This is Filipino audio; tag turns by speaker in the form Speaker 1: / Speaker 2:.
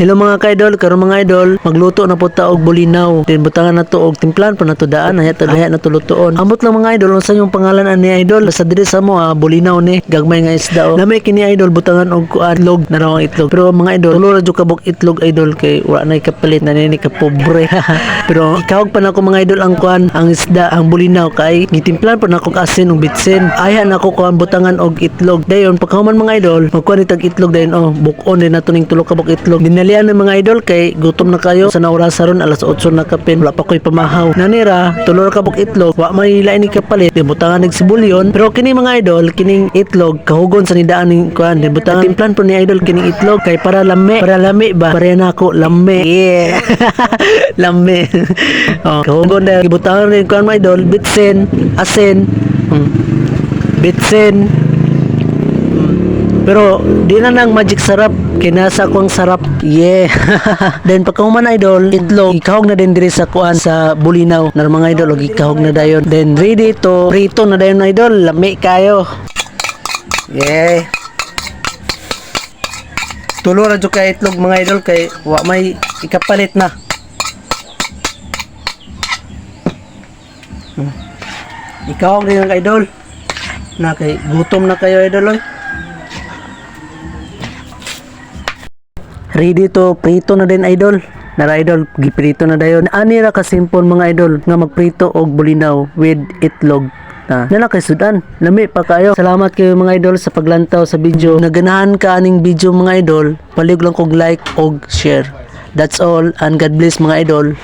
Speaker 1: Hello mga ka-idol, karon mga idol, magluto na po ta og bulinaw. Then butangan na to og timplan pa na to daan, hayat na to lutoon. Amot lang mga idol, unsa yung pangalan ani idol? Basta diri sa mo bulinaw ni, gagmay nga isda o. Lamay kini idol, butangan og itlog na raw ang itlog. Pero mga idol, tulo ra jud kabog itlog idol kay wala na kapalit na ni ka pobre. Pero ikawag pa na ko mga idol ang kuan, ang isda, ang bulinaw kay gitimplan pa na ko asin ug bitsin. Aya na ko kuan butangan og itlog. Dayon pagkahuman mga idol, magkuan itag itlog dayon bukon din nato ning tulo kabog itlog. Dinalian ng mga idol kay gutom na kayo sa naoras ron alas 8 na kapin wala pa ko'y pamahaw nanira tulo ra kabog itlog wa may lain ni kapalit butangan ng sibulyon pero kini mga idol kining itlog kahugon sa nidaan ning kuan butangan timplan po ni idol kining itlog kay para lami ba para na ako lami yeah lami kahugon na butangan rin kuan mga idol bitsin asin bitsin pero di na nang magic sarap kinasa ko ang sarap yeah then pagkahuman idol itlog ikahog na din diri sa kuan sa bulinaw na mga idol og ikahog na dayon then ready to prito na dayon idol lami kayo yeah tulo ra jud kay itlog mga idol kay wa may ikapalit na ikahog din ang idol na kay gutom na kayo idol oy. Ready to prito na din idol. Nara idol, giprito na dayon. Ani ra ka simple mga idol nga magprito og bulinaw with itlog. Nala kay sudan. Lami pa kayo. Salamat kayo mga idol sa paglantaw sa video. Naganahan ka aning video mga idol. Palig lang kog like og share. That's all and God bless mga idol.